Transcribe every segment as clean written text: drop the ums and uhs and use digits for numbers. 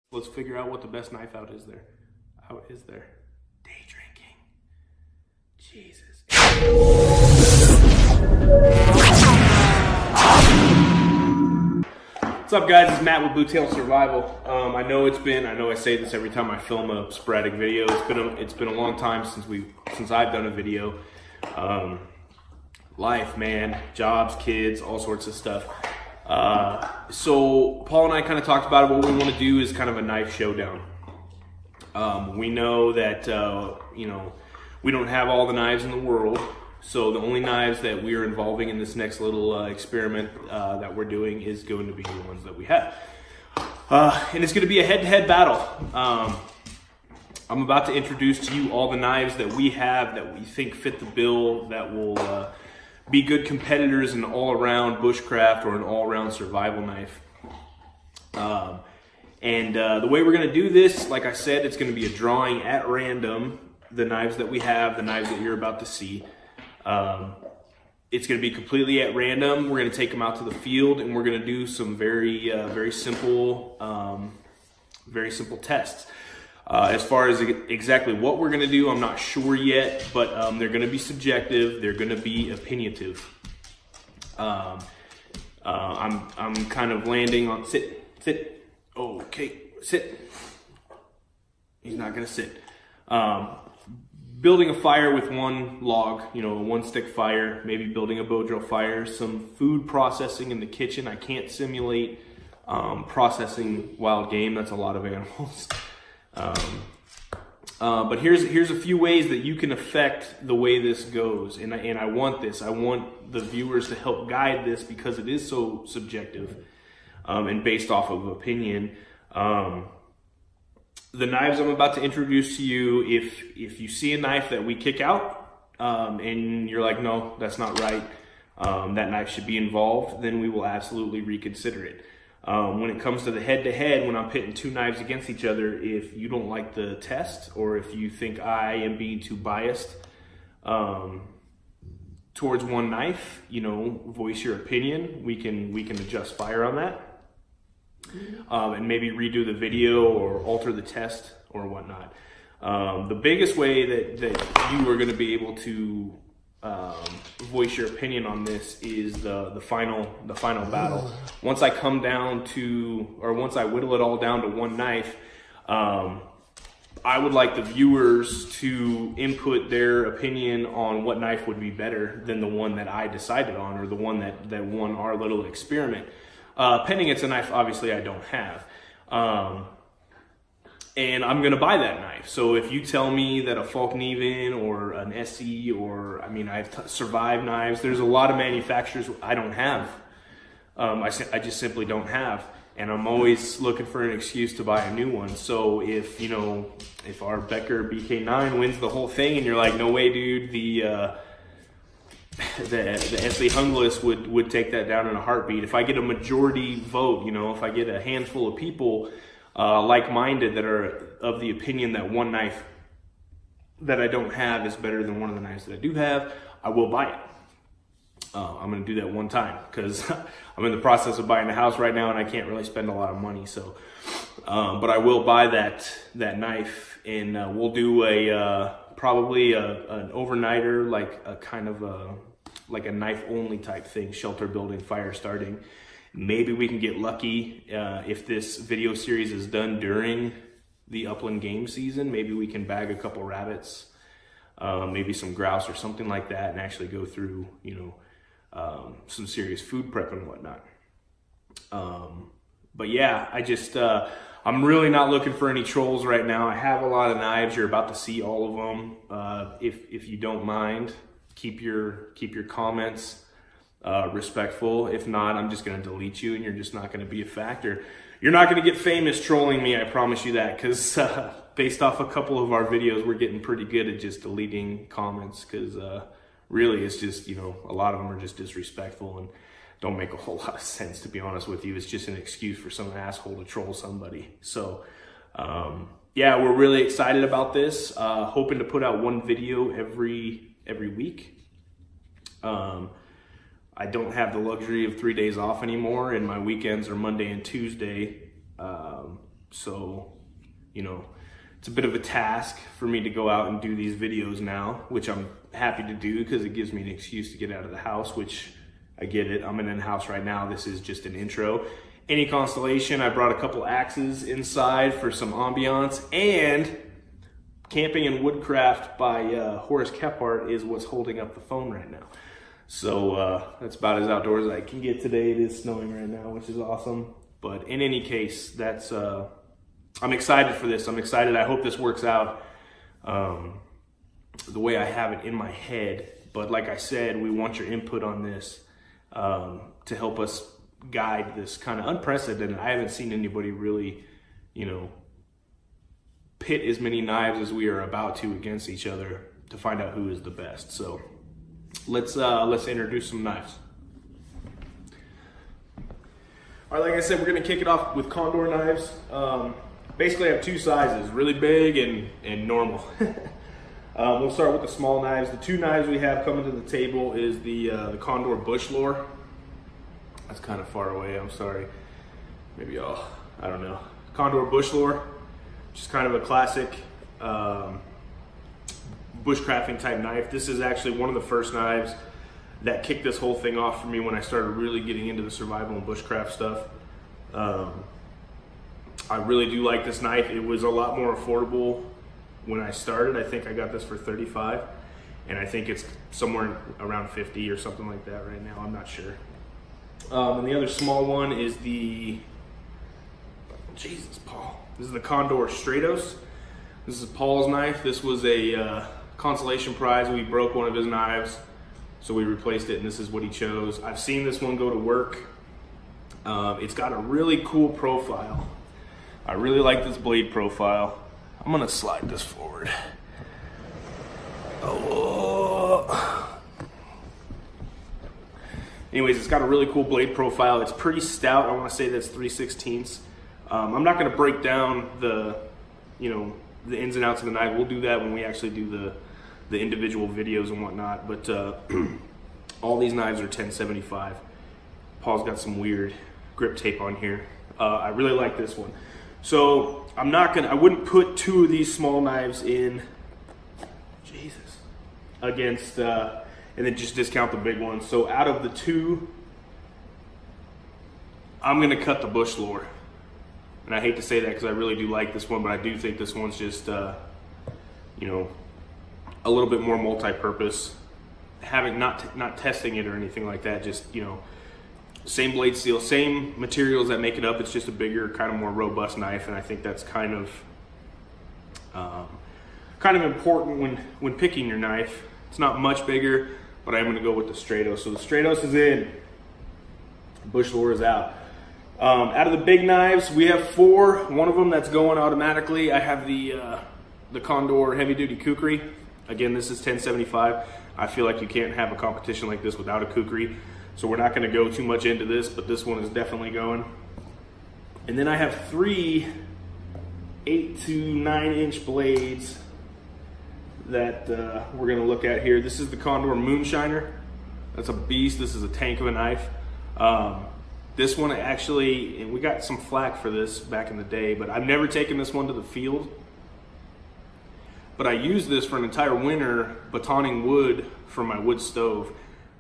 Let's figure out what the best knife out is there. Day drinking. Jesus. What's up, guys? It's Matt with Blue Tail Survival. I know I say this every time I film a sporadic video. It's been a long time since I've done a video. Life, man, jobs, kids, all sorts of stuff. So Paul and I kind of talked about it. What we want to do is kind of a knife showdown. We know that, we don't have all the knives in the world. So the only knives that we are involving in this next little experiment that we're doing is going to be the ones that we have. And it's going to be a head-to-head battle. I'm about to introduce to you all the knives that we have that we think fit the bill, that will be good competitors in all-around bushcraft or an all-around survival knife. The way we're going to do this, like I said, it's going to be a drawing at random. The knives that we have, the knives that you're about to see. It's going to be completely at random. We're going to take them out to the field and we're going to do some very simple tests. As far as exactly what we're going to do, I'm not sure yet, but they're going to be subjective. They're going to be opinionative. I'm kind of landing on sit. Okay, sit. He's not going to sit. Building a fire with one log, a one-stick fire, maybe building a bow drill fire, some food processing in the kitchen. I can't simulate processing wild game. That's a lot of animals. But here's a few ways that you can affect the way this goes. And I want the viewers to help guide this because it is so subjective and based off of opinion. The knives I'm about to introduce to you, if you see a knife that we kick out and you're like, no, that's not right, that knife should be involved, then we will absolutely reconsider it. When it comes to the head-to-head, when I'm pitting two knives against each other, if you don't like the test or if you think I am being too biased towards one knife, voice your opinion. We can adjust fire on that. And maybe redo the video or alter the test or whatnot. The biggest way that you are going to be able to voice your opinion on this is the final battle. Once I once I whittle it all down to one knife, I would like the viewers to input their opinion on what knife would be better than the one that I decided on or the one that won our little experiment. Pending it's a knife, obviously, I don't have. And I'm going to buy that knife. So if you tell me that a Falkneven or an SE or, I've survived knives, there's a lot of manufacturers I don't have. I just simply don't have. And I'm always looking for an excuse to buy a new one. So if our Becker BK9 wins the whole thing and you're like, no way, dude, the SE Hungless would take that down in a heartbeat. If I get a majority vote, if I get a handful of people like-minded that are of the opinion that one knife that I don't have is better than one of the knives that I do have, I will buy it. I'm going to do that one time because I'm in the process of buying a house right now and I can't really spend a lot of money. So, but I will buy that knife and we'll do probably an overnighter, like a kind of like a knife only type thing, shelter building, fire starting. Maybe we can get lucky if this video series is done during the upland game season. Maybe we can bag a couple rabbits, maybe some grouse or something like that, and actually go through some serious food prep and whatnot. But yeah, I'm really not looking for any trolls right now. I have a lot of knives. You're about to see all of them. If you don't mind, keep your comments respectful. If not, I'm just going to delete you and you're just not going to be a factor. You're not going to get famous trolling me, I promise you that, because based off a couple of our videos, we're getting pretty good at just deleting comments because really it's just, a lot of them are just disrespectful and don't make a whole lot of sense, to be honest with you. It's just an excuse for some asshole to troll somebody. So, yeah, we're really excited about this. Hoping to put out one video every week. I don't have the luxury of 3 days off anymore, and my weekends are Monday and Tuesday. So, you know, it's a bit of a task for me to go out and do these videos now, which I'm happy to do because it gives me an excuse to get out of the house, which I get it. I'm in the house right now. This is just an intro. Any constellation, I brought a couple axes inside for some ambiance, and Camping and Woodcraft by Horace Kephart is what's holding up the phone right now. So that's about as outdoors as I can get today. It is snowing right now, which is awesome. But in any case, that's I'm excited for this. I'm excited. I hope this works out the way I have it in my head. But like I said, we want your input on this to help us guide this kind of unprecedented. I haven't seen anybody really, you know, pit as many knives as we are about to against each other to find out who is the best. So let's introduce some knives. All right, like I said, we're gonna kick it off with Condor knives. Basically I have two sizes, really big and normal. We'll start with the small knives. The two knives we have coming to the table is the Condor Bush Lore. That's kind of far away, I'm sorry. Maybe I don't know. Condor Bush Lore, which is kind of a classic bushcrafting type knife. This is actually one of the first knives that kicked this whole thing off for me when I started really getting into the survival and bushcraft stuff. I really do like this knife. It was a lot more affordable when I started. I think I got this for $35, and I think it's somewhere around $50 or something like that right now. I'm not sure. And the other small one is the, Jesus, Paul. This is the Condor Stratos. This is Paul's knife. This was a consolation prize. We broke one of his knives, so we replaced it, and this is what he chose. I've seen this one go to work. It's got a really cool profile. I really like this blade profile. I'm gonna slide this forward. Oh. Anyways, it's got a really cool blade profile. It's pretty stout. I wanna say that's 3/16. I'm not gonna break down the ins and outs of the knife. We'll do that when we actually do the individual videos and whatnot, but all these knives are 1075. Paul's got some weird grip tape on here. I really like this one. So I wouldn't put two of these small knives in, Jesus, against, and then just discount the big one. So out of the two, I'm gonna cut the Bush Lore. And I hate to say that because I really do like this one, but I do think this one's just, you know, a little bit more multi-purpose. Not testing it or anything like that, just, you know, same blade steel, same materials that make it up. It's just a bigger, kind of more robust knife, and I think that's kind of important when picking your knife. It's not much bigger, but I'm gonna go with the Stratos. So the Stratos is in, Bush Lore is out. Out of the big knives, we have 4. One of them that's going automatically. I have the Condor Heavy Duty Kukri. Again, this is 1075. I feel like you can't have a competition like this without a Kukri. So we're not gonna go too much into this, but this one is definitely going. And then I have 3 8 to 9 inch blades that we're gonna look at here. This is the Condor Moonshiner. That's a beast. This is a tank of a knife. This one actually, and we got some flack for this back in the day, but I've never taken this one to the field. But I used this for an entire winter batoning wood for my wood stove.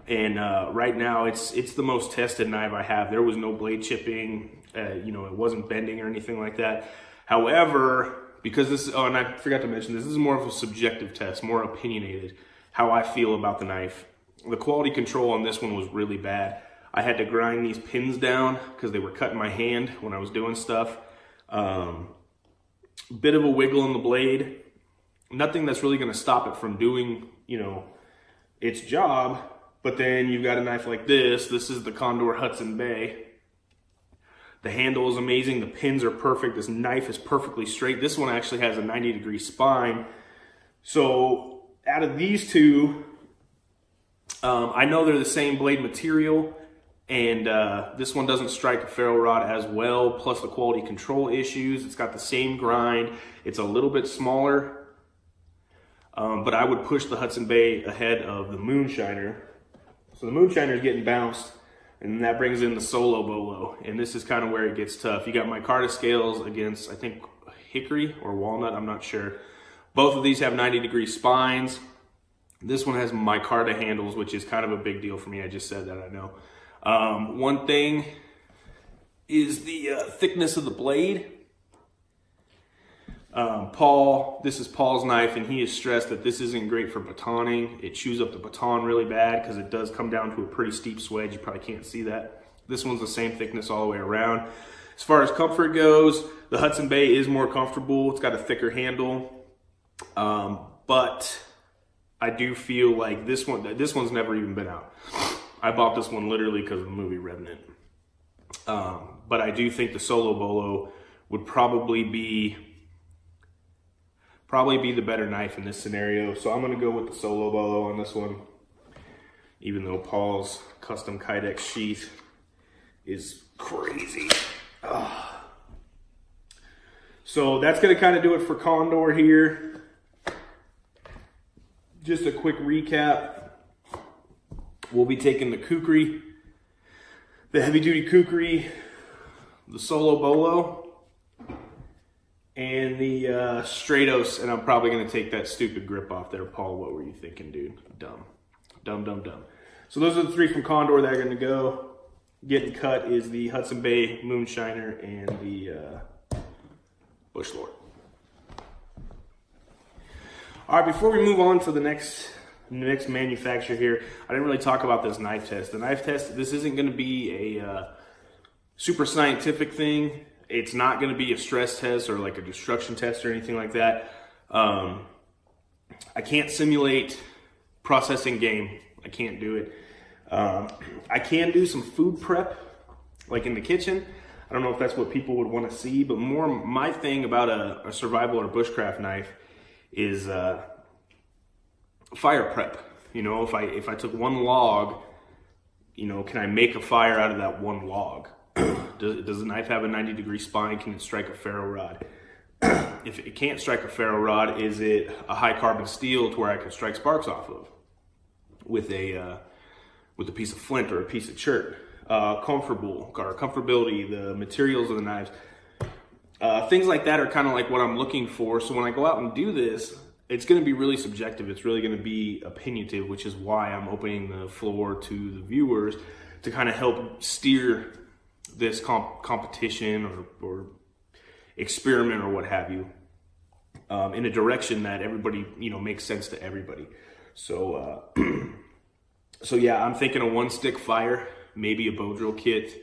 And right now it's the most tested knife I have. There was no blade chipping, you know, it wasn't bending or anything like that. However, because this, oh, and I forgot to mention, this is more of a subjective test, more opinionated, how I feel about the knife. The quality control on this one was really bad. I had to grind these pins down because they were cutting my hand when I was doing stuff. Bit of a wiggle in the blade. Nothing that's really gonna stop it from doing, you know, its job. But then you've got a knife like this. This is the Condor Hudson Bay. The handle is amazing. The pins are perfect. This knife is perfectly straight. This one actually has a 90-degree spine. So out of these two, I know they're the same blade material, and this one doesn't strike a ferro rod as well, plus the quality control issues. It's got the same grind. It's a little bit smaller, but I would push the Hudson Bay ahead of the Moonshiner. So the Moonshiner is getting bounced And that brings in the Solo Bolo. And this is kind of where it gets tough. You got micarta scales against, I think, hickory or walnut, I'm not sure. Both of these have 90-degree spines. This one has micarta handles, which is kind of a big deal for me. I just said that, I know. One thing is the thickness of the blade. This is Paul's knife, and he has stressed that this isn't great for batoning. It chews up the baton really bad because it does come down to a pretty steep swedge. You probably can't see that. This one's the same thickness all the way around. As far as comfort goes, the Hudson Bay is more comfortable. It's got a thicker handle, but I do feel like this one's never even been out. I bought this one literally because of the movie Revenant. But I do think the Solo Bolo would probably be the better knife in this scenario. So I'm gonna go with the Solo Bolo on this one, even though Paul's custom Kydex sheath is crazy. So that's gonna kind of do it for Condor here. Just a quick recap. We'll be taking the Kukri, the heavy duty Kukri, the Solo Bolo, and the Stratos, and I'm probably gonna take that stupid grip off there. Paul, what were you thinking, dude? Dumb. Dumb, dumb, dumb. So those are the three from Condor that are gonna go. Getting cut is the Hudson Bay Moonshiner and the Bush Lord. All right, before we move on to the next manufacturer here, I didn't really talk about this knife test. The knife test, this isn't gonna be a super scientific thing. It's not gonna be a stress test or like a destruction test or anything like that. I can't simulate processing game. I can't do it. I can do some food prep, like in the kitchen. I don't know if that's what people would want to see, but more my thing about a survival or bushcraft knife is fire prep. You know, if I took one log, you know, can I make a fire out of that one log? Does the knife have a 90-degree spine? Can it strike a ferro rod? If it can't strike a ferro rod, is it a high carbon steel to where I can strike sparks off of with a piece of flint or a piece of chert? Comfortability, the materials of the knives, things like that are kind of like what I'm looking for. So when I go out and do this, it's going to be really subjective. It's really going to be opinionative, which is why I'm opening the floor to the viewers to kind of help steer this competition or experiment or what have you in a direction that everybody, you know, makes sense to everybody. So so yeah, I'm thinking a one stick fire, maybe a bow drill kit,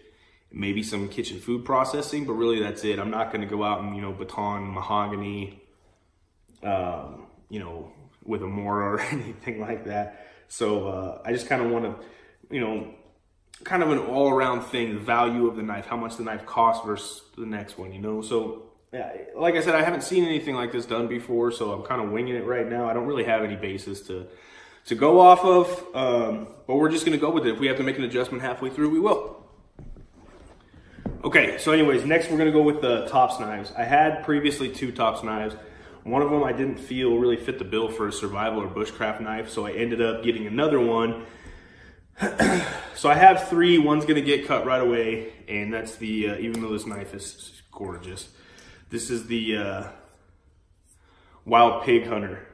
maybe some kitchen food processing, but really that's it. I'm not going to go out and, you know, baton mahogany, you know, with a mortar or anything like that. So I just kind of want to, you know, kind of an all-around thing, the value of the knife, how much the knife costs versus the next one, you know. So yeah, like I said, I haven't seen anything like this done before, so I'm kind of winging it right now. I don't really have any basis to go off of, but we're just going to go with it. If we have to make an adjustment halfway through, we will. Okay, so anyways, next we're going to go with the Tops knives. I had previously two Tops knives. One of them I didn't feel really fit the bill for a survival or bushcraft knife, so I ended up getting another one. So I have three. One's going to get cut right away, and that's the, even though this knife is gorgeous, this is the Wild Pig Hunter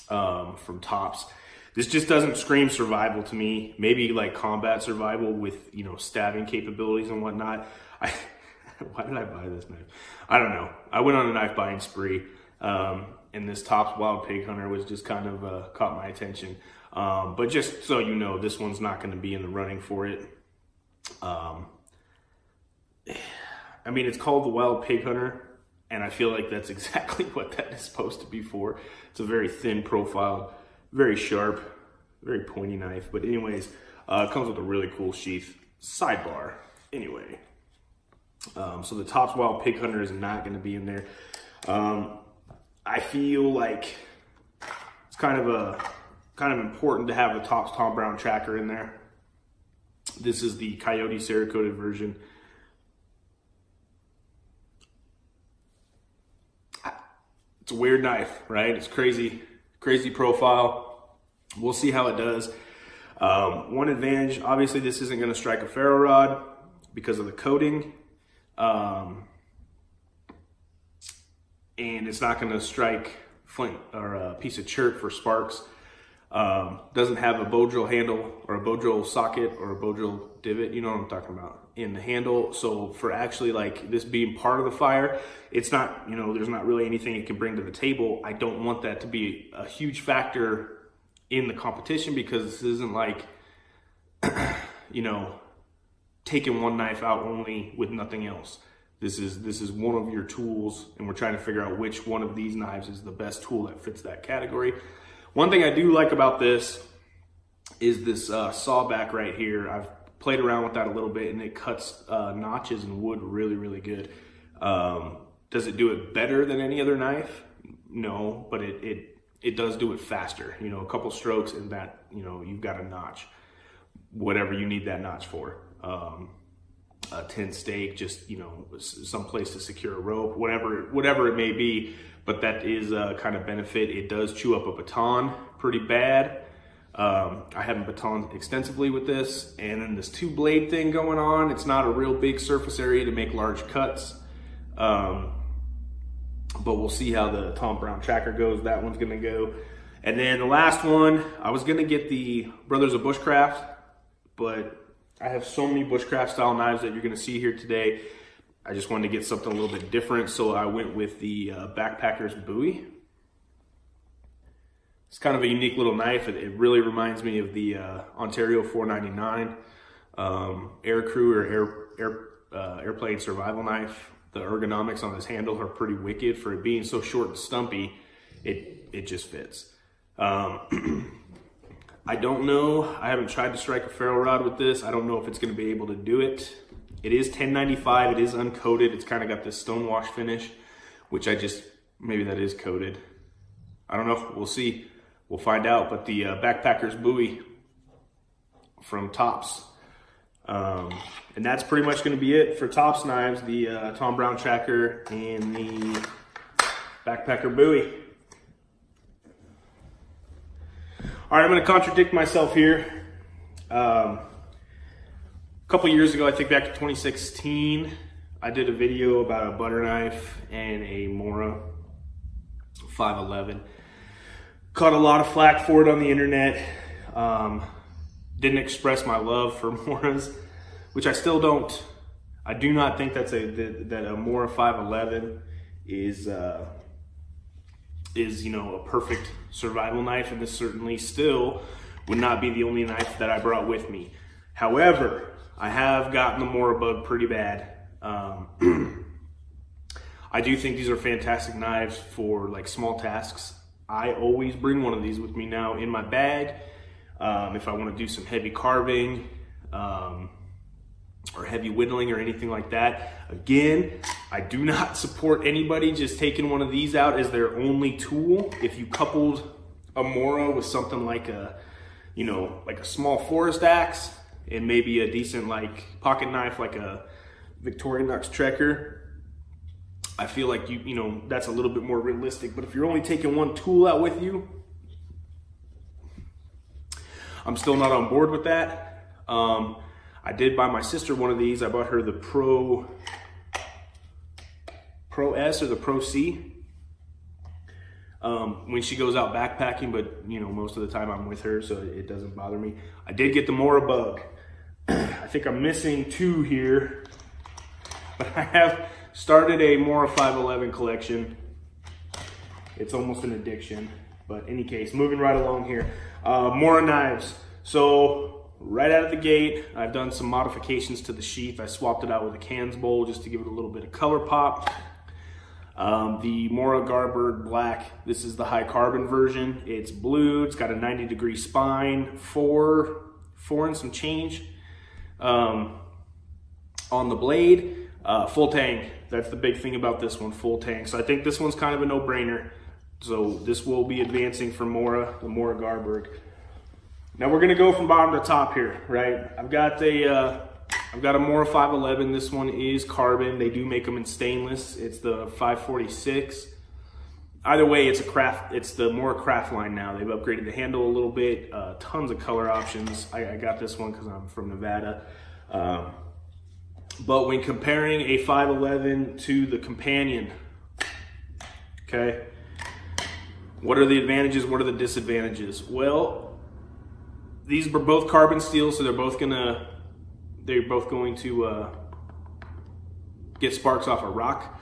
from Tops. This just doesn't scream survival to me. Maybe like combat survival with, you know, stabbing capabilities and whatnot. Why did I buy this knife? I don't know. I went on a knife buying spree, and this Tops Wild Pig Hunter was just kind of caught my attention. But just so you know, this one's not going to be in the running for it. I mean, it's called the Wild Pig Hunter, and I feel like that's exactly what that is supposed to be for. It's a very thin profile, very sharp, very pointy knife. But anyways, it comes with a really cool sheath. Sidebar. Anyway, so the Tops Wild Pig Hunter is not going to be in there. I feel like it's kind of important to have the Tops Tom Brown tracker in there. This is the Coyote Cerakoted version. It's a weird knife, right? It's crazy profile. We'll see how it does. One advantage, obviously this isn't gonna strike a ferro rod because of the coating. And it's not gonna strike flint or a piece of chert for sparks. Doesn't have a bow drill handle or a bow drill socket or a bow drill divot, you know what I'm talking about, in the handle. So for actually like this being part of the fire, it's not, you know, there's not really anything it can bring to the table. I don't want that to be a huge factor in the competition, because this isn't like, you know, taking one knife out only with nothing else. This is one of your tools, and we're trying to figure out which one of these knives is the best tool that fits that category. One thing I do like about this is this saw back right here. I've played around with that a little bit, and it cuts notches in wood really, really good. Does it do it better than any other knife? No, but it does do it faster. You know, a couple strokes and that, you know, you've got a notch, whatever you need that notch for. A tin stake, just, you know, some place to secure a rope, whatever it may be. But that is a kind of benefit. It does chew up a baton pretty bad. I haven't batoned extensively with this. And then this 2-blade thing going on, it's not a real big surface area to make large cuts. But we'll see how the Tom Brown tracker goes. That one's gonna go. And then the last one, I was gonna get the Brothers of Bushcraft, but I have so many bushcraft style knives that you're gonna see here today. I just wanted to get something a little bit different, so I went with the Backpacker's Bowie. It's kind of a unique little knife. It really reminds me of the Ontario 499 aircrew or airplane survival knife. The ergonomics on this handle are pretty wicked. For it being so short and stumpy, it just fits. I don't know. I haven't tried to strike a ferro rod with this. I don't know if it's going to be able to do it. It is 1095. It is uncoated. It's kind of got this stonewash finish, which maybe that is coated. I don't know. We'll see. We'll find out. But the Backpacker's Bowie from Tops. And that's pretty much going to be it for Tops knives, the Tom Brown tracker and the Backpacker Bowie. All right, I'm going to contradict myself here. A couple years ago, I think back to 2016, I did a video about a butter knife and a Mora 511. Caught a lot of flack for it on the internet. Didn't express my love for Moras, which I still don't. I do not think that a Mora 511 is you know, a perfect survival knife, and this certainly still would not be the only knife that I brought with me. However, I have gotten the Mora bug pretty bad. I do think these are fantastic knives for like small tasks. I always bring one of these with me now in my bag. If I want to do some heavy carving or heavy whittling or anything like that. Again, I do not support anybody just taking one of these out as their only tool. If you coupled a Mora with something like a, you know, like a small forest axe and maybe a decent like pocket knife like a Victorinox Trekker, I feel like you know, that's a little bit more realistic. But if you're only taking one tool out with you, I'm still not on board with that. I did buy my sister one of these. I bought her the Pro S or the Pro C. When she goes out backpacking, but you know, most of the time I'm with her, so it doesn't bother me. I did get the Mora bug. I think I'm missing 2 here, but I have started a Mora 511 collection. It's almost an addiction, but in any case, moving right along here. Mora knives. So right out of the gate, I've done some modifications to the sheath. I swapped it out with a cans bowl just to give it a little bit of color pop. The Mora Garbird Black, this is the high carbon version. It's blue, it's got a 90-degree spine, four and some change on the blade. Full tang, that's the big thing about this one, full tang. So I think this one's kind of a no-brainer. So this will be advancing for Mora, the Mora Garbird. Now we're gonna go from bottom to top here, right? I've got a Mora 511. This one is carbon. They do make them in stainless. It's the 546. either way, it's a craft. It's the more craft line now. They've upgraded the handle a little bit. Tons of color options. I got this one because I'm from Nevada. But when comparing a 511 to the Companion, okay, what are the advantages? What are the disadvantages? Well, these are both carbon steel, so they're both going to get sparks off a rock.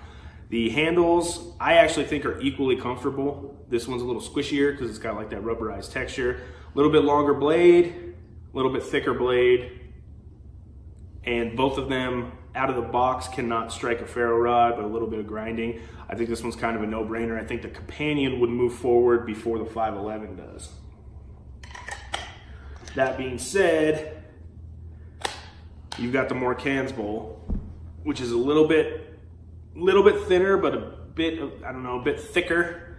The handles, I actually think, are equally comfortable. This one's a little squishier because it's got like that rubberized texture. A little bit longer blade, a little bit thicker blade. And both of them, out of the box, cannot strike a ferro rod, but a little bit of grinding. I think this one's kind of a no-brainer. I think the Companion would move forward before the 511 does. That being said, you've got the more cans bowl, which is a little bit thinner, but a bit, I don't know, a bit thicker.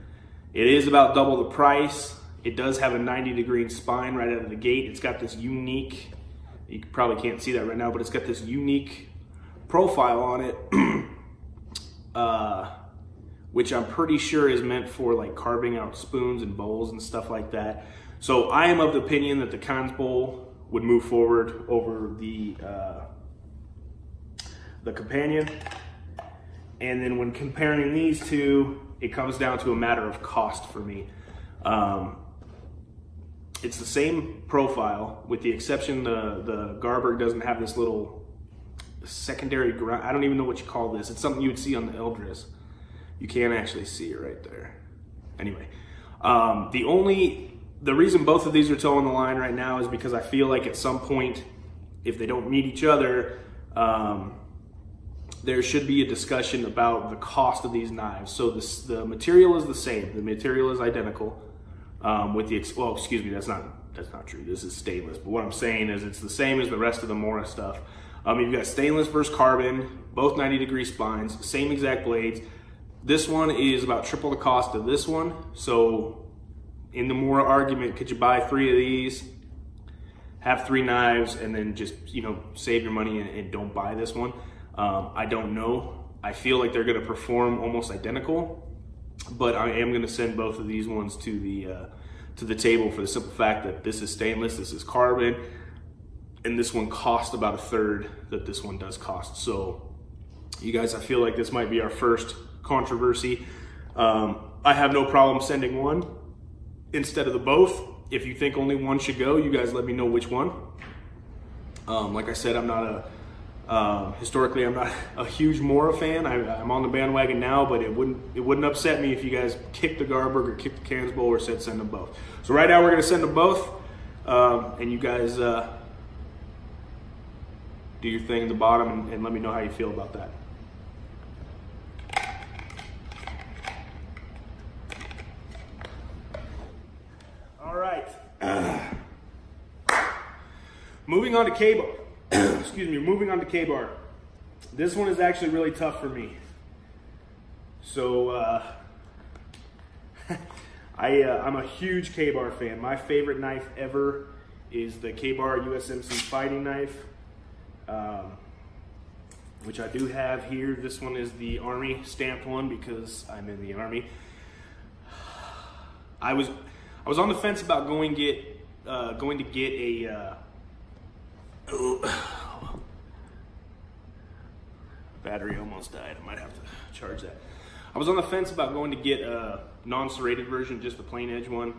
It is about double the price. It does have a 90-degree spine right out of the gate. It's got this unique, you probably can't see that right now, but it's got this unique profile on it, which I'm pretty sure is meant for like carving out spoons and bowls and stuff like that. So I am of the opinion that the cans bowl would move forward over the Companion. And then when comparing these two, it comes down to a matter of cost for me. It's the same profile, with the exception the Garberg doesn't have this little secondary grind. I don't even know what you call this. It's something you would see on the Eldris. You can't actually see it right there. Anyway, the reason both of these are toeing the line right now is because I feel like at some point, if they don't meet each other, there should be a discussion about the cost of these knives. So the material is the same. The material is identical. Well, excuse me, that's not true. This is stainless. But what I'm saying is it's the same as the rest of the Mora stuff. You've got stainless versus carbon, both 90-degree spines, same exact blades. This one is about triple the cost of this one. So in the Mora argument, could you buy 3 of these, have 3 knives, and then just, you know, save your money and don't buy this one? I don't know. I feel like they're going to perform almost identical, but I am going to send both of these ones to the table for the simple fact that this is stainless, this is carbon, and this one costs about 1/3 that this one does cost. So you guys, I feel like this might be our first controversy. I have no problem sending one instead of the both. If you think only one should go, you guys let me know which one. Like I said, I'm not historically, I'm not a huge Mora fan. I'm on the bandwagon now, but it wouldn't upset me if you guys kicked the Garberg or kicked the cans bowl or said send them both. So right now we're gonna send them both, and you guys do your thing in the bottom and let me know how you feel about that. All right. Moving on to K-bar. Excuse me, moving on to K-bar. This one is actually really tough for me. So I'm a huge K-bar fan. My favorite knife ever is the K-bar USMC fighting knife, which I do have here. This one is the Army stamped one because I'm in the Army. I was on the fence about going to get a battery almost died. I might have to charge that. I was on the fence about going to get a non-serrated version, just the plain edge one,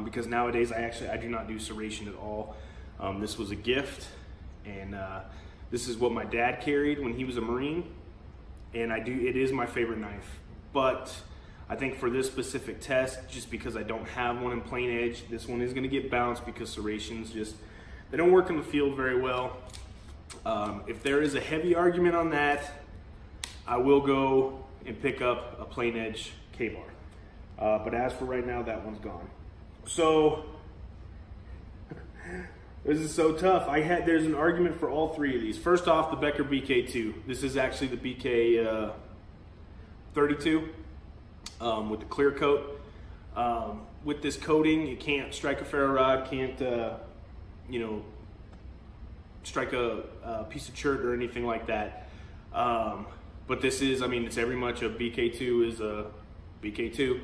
because nowadays I do not do serration at all. This was a gift, and this is what my dad carried when he was a Marine, and it is my favorite knife. But I think for this specific test, just because I don't have one in plain edge, this one is going to get bounced because serrations they don't work in the field very well. If there is a heavy argument on that, I will go and pick up a plain edge K-bar. But as for right now, that one's gone. So this is so tough. There's an argument for all 3 of these. First off, the Becker BK2. This is actually the BK 32 with the clear coat. With this coating, you can't strike a ferro rod, can't strike a piece of chert or anything like that. But this is, I mean, it's every much a BK2 is BK2.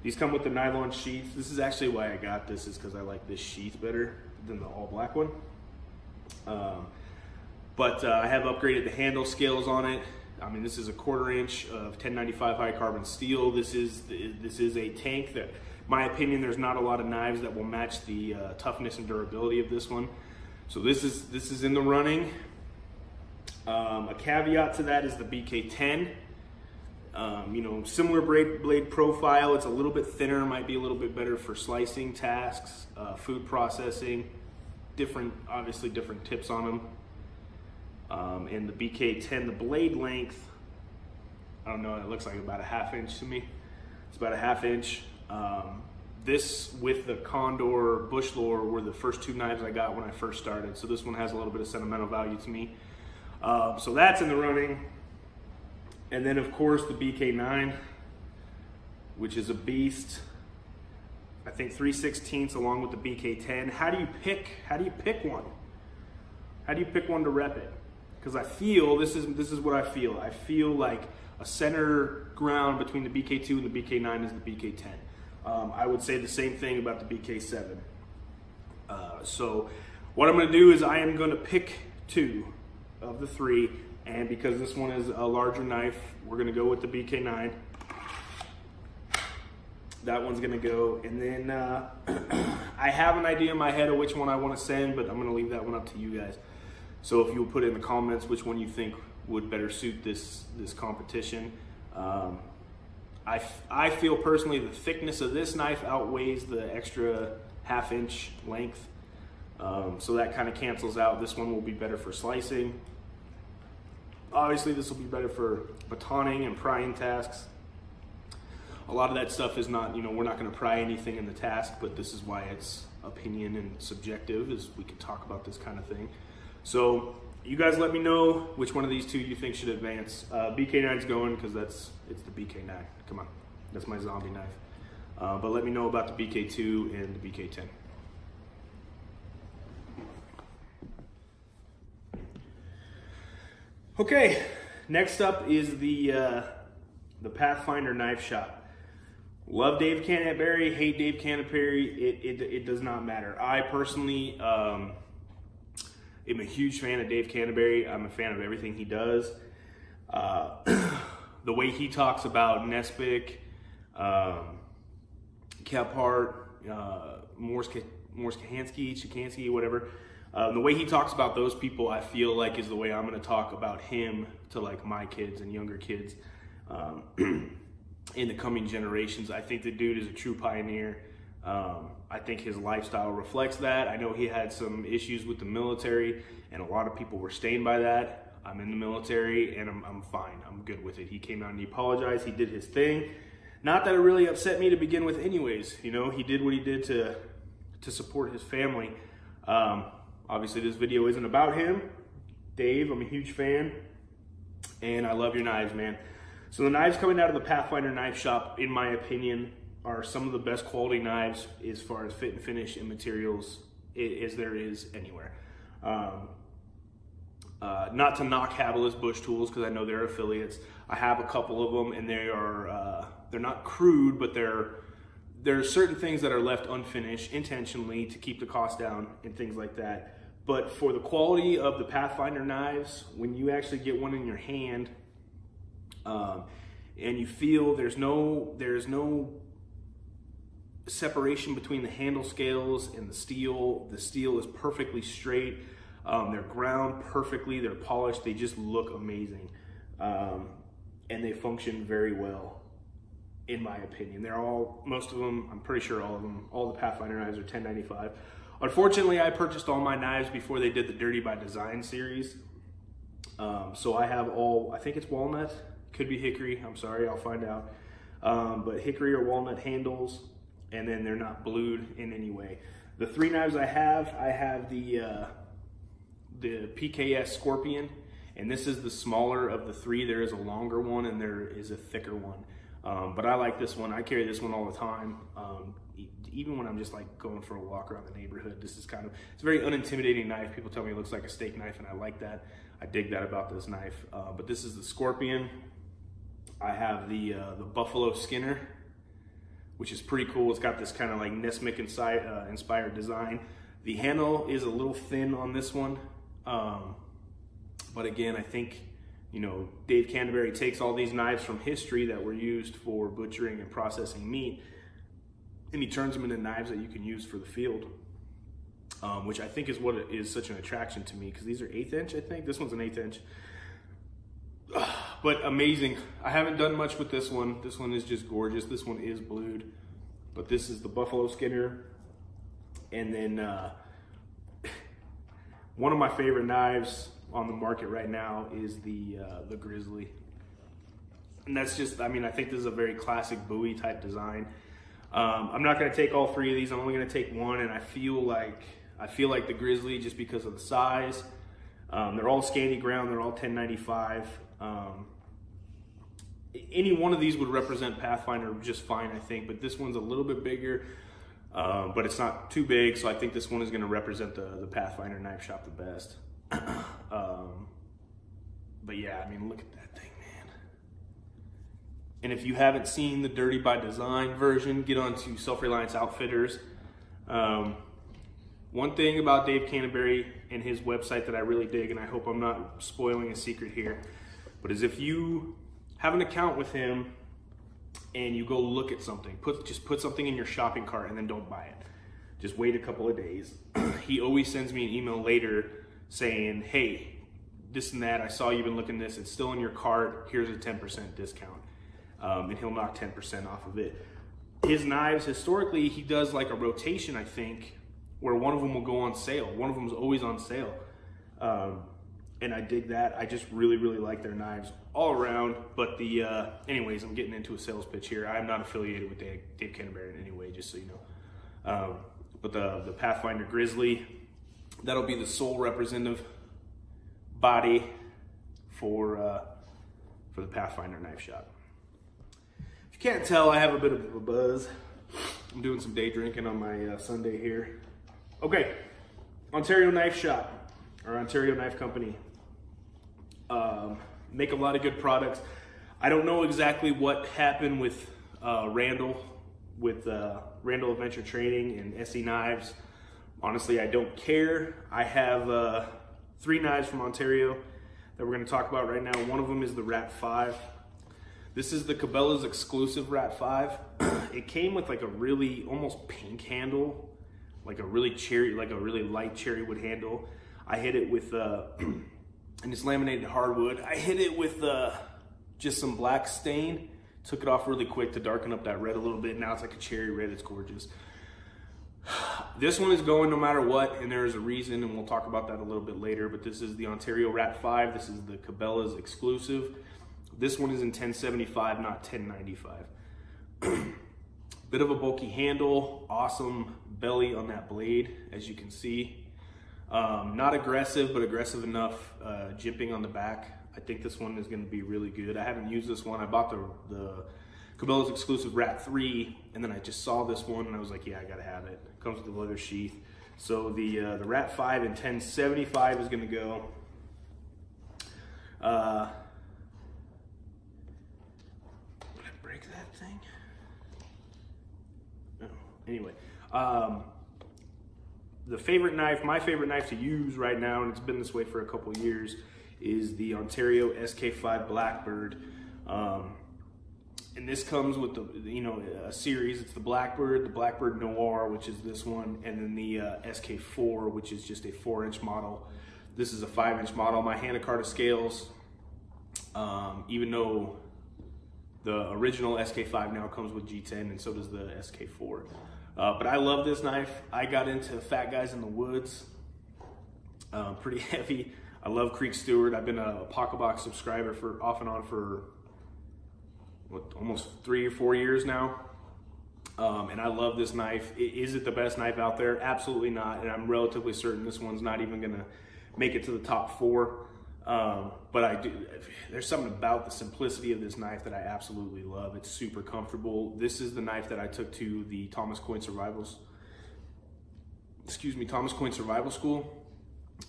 These come with the nylon sheath. This is actually why I got this, is because I like this sheath better than the all black one. But I have upgraded the handle scales on it. I mean, this is a 1/4 inch of 1095 high carbon steel. This is a tank that, in my opinion, there's not a lot of knives that will match the toughness and durability of this one. So this is in the running. A caveat to that is the BK10. You know, similar blade profile. It's a little bit thinner, might be a little bit better for slicing tasks, food processing, obviously different tips on them. And the BK10, the blade length, I don't know, it looks like about a 1/2 inch to me. It's about a 1/2 inch. This with the Condor Bush Lore were the first 2 knives I got when I first started. So this one has a little bit of sentimental value to me. So that's in the running. And then of course the BK9, which is a beast. I think 3/16 along with the BK10. How do you pick one? How do you pick one to rep it? Because I feel, this is what I feel. I feel like a center ground between the BK2 and the BK9 is the BK10. I would say the same thing about the BK7. So what I'm gonna do is I am gonna pick 2 of the 3, and because this one is a larger knife, we're gonna go with the BK9. That one's gonna go, and then I have an idea in my head of which one I wanna send, but I'm gonna leave that one up to you guys. So if you'll put in the comments which one you think would better suit this competition. I feel personally the thickness of this knife outweighs the extra 1/2 inch length. So that kind of cancels out. This one will be better for slicing. Obviously this will be better for batoning and prying tasks. A lot of that stuff is not, you know, we're not gonna pry anything in the task, but this is why it's opinion and subjective, is we can talk about this kind of thing. So you guys let me know which one of these 2 you think should advance. BK9's going because it's the BK9. Come on, that's my zombie knife. But let me know about the BK2 and the BK10. Okay, next up is the Pathfinder Knife Shop. Love Dave Canterbury, hate Dave Canterbury, it does not matter. I personally am a huge fan of Dave Canterbury. I'm a fan of everything he does. The way he talks about Nesbitt, Kephart, Chikansky, whatever. The way he talks about those people, I feel like is the way I'm going to talk about him to like my kids and younger kids in the coming generations. I think the dude is a true pioneer. I think his lifestyle reflects that. I know he had some issues with the military, and a lot of people were stained by that. I'm in the military, and I'm fine. I'm good with it. He came out and he apologized. He did his thing. Not that it really upset me to begin with anyways. You know, he did what he did to support his family. Obviously, this video isn't about him. Dave, I'm a huge fan, and I love your knives, man. So the knives coming out of the Pathfinder Knife Shop, in my opinion, are some of the best quality knives as far as fit and finish and materials as there is anywhere. Not to knock Habilis Bush Tools, because I know they're affiliates. I have a couple of them, and they're not crude, but there are certain things that are left unfinished intentionally to keep the cost down and things like that. But for the quality of the Pathfinder knives, when you actually get one in your hand, and you feel there's no separation between the handle scales and the steel. The steel is perfectly straight. They're ground perfectly. They're polished. They just look amazing, and they function very well, in my opinion. Most of them, I'm pretty sure all of them, all the Pathfinder knives are 1095. Unfortunately, I purchased all my knives before they did the Dirty by Design series. So I have I think it's walnut, could be hickory, I'm sorry, I'll find out. But hickory or walnut handles, and then they're not blued in any way. The 3 knives I have the PKS Scorpion, and this is the smaller of the 3. There is a longer one and there is a thicker one. But I like this one. I carry this one all the time. Even when I'm just like going for a walk around the neighborhood, it's a very unintimidating knife. People tell me it looks like a steak knife, and I like that. I dig that about this knife. But this is the Scorpion. I have the Buffalo Skinner. which is pretty cool. It's got this kind of like Nesmic inspired design. The handle is a little thin on this one. But again, I think, you know, Dave Canterbury takes all these knives from history that were used for butchering and processing meat, and he turns them into knives that you can use for the field, which I think is what is such an attraction to me, because these are 1/8 inch, I think. This one's an 1/8 inch. But amazing. I haven't done much with this one. This one is just gorgeous. This one is blued, but this is the buffalo skinner. And then one of my favorite knives on the market right now is the Grizzly. And that's just, I mean, I think this is a very classic Bowie type design. I'm not gonna take all 3 of these. I'm only gonna take one, and I feel like the Grizzly, just because of the size. They're all Scandi ground, they're all 1095. Any one of these would represent Pathfinder just fine, I think, but this one's a little bit bigger, but it's not too big, so I think this one is gonna represent the Pathfinder knife shop the best. But yeah, I mean, look at that thing, man. And if you haven't seen the Dirty by Design version, get onto Self-Reliance Outfitters. One thing about Dave Canterbury and his website that I really dig, and I hope I'm not spoiling a secret here, but is if you have an account with him and you go look at something, just put something in your shopping cart and then don't buy it. Just wait a couple of days. He always sends me an email later saying, hey, this and that, I saw you've been looking at this, it's still in your cart, here's a 10% discount. And he'll knock 10% off of it. His knives, historically, he does like a rotation, I think, where one of them will go on sale. One of them is always on sale. And I dig that. I just really, really like their knives all around. But anyways, I'm getting into a sales pitch here. I'm not affiliated with Dave Canterbury in any way, just so you know. But the Pathfinder Grizzly, that'll be the sole representative body for the Pathfinder knife shop. If you can't tell, I have a bit of a buzz. I'm doing some day drinking on my Sunday here. Okay, Ontario Knife Shop, or Ontario Knife Company. Make a lot of good products. I don't know exactly what happened with Randall Adventure Training and SE Knives. Honestly, I don't care. I have 3 knives from Ontario that we're going to talk about right now. One of them is the Rat 5. This is the Cabela's exclusive Rat 5. It came with like a really almost pink handle, like a really light cherry wood handle. I hit it with and it's laminated hardwood. I hit it with just some black stain. Took it off really quick to darken up that red a little bit. Now it's like a cherry red. It's gorgeous. This one is going no matter what, and there is a reason, and we'll talk about that a little bit later, but this is the Ontario Rat 5. This is the Cabela's exclusive. This one is in 1075, not 1095. Bit of a bulky handle, awesome belly on that blade, as you can see. Not aggressive, but aggressive enough, jimping on the back. I think this one is gonna be really good. I haven't used this one. I bought the Cabela's exclusive Rat 3, and then I just saw this one and I was like, yeah, I gotta have it. It comes with a leather sheath. So the Rat 5 in 1075 is gonna go. Did I break that thing? No. Anyway, the favorite knife, my favorite knife to use right now, and it's been this way for a couple of years, is the Ontario SK5 Blackbird. And this comes with a series. It's the Blackbird Noir, which is this one, and then the SK4, which is just a 4-inch model. This is a 5-inch model. My Hanacarta scales, even though the original SK5 now comes with G10, and so does the SK4. But I love this knife. I got into Fat Guys in the Woods, pretty heavy. I love Creek Stewart. I've been a Pocket Box subscriber for off and on for almost 3 or 4 years now. And I love this knife. Is it the best knife out there? Absolutely not. And I'm relatively certain this one's not even gonna make it to the top 4. But there's something about the simplicity of this knife that I absolutely love. It's super comfortable. This is the knife that I took to the Thomas Coyne Survival School.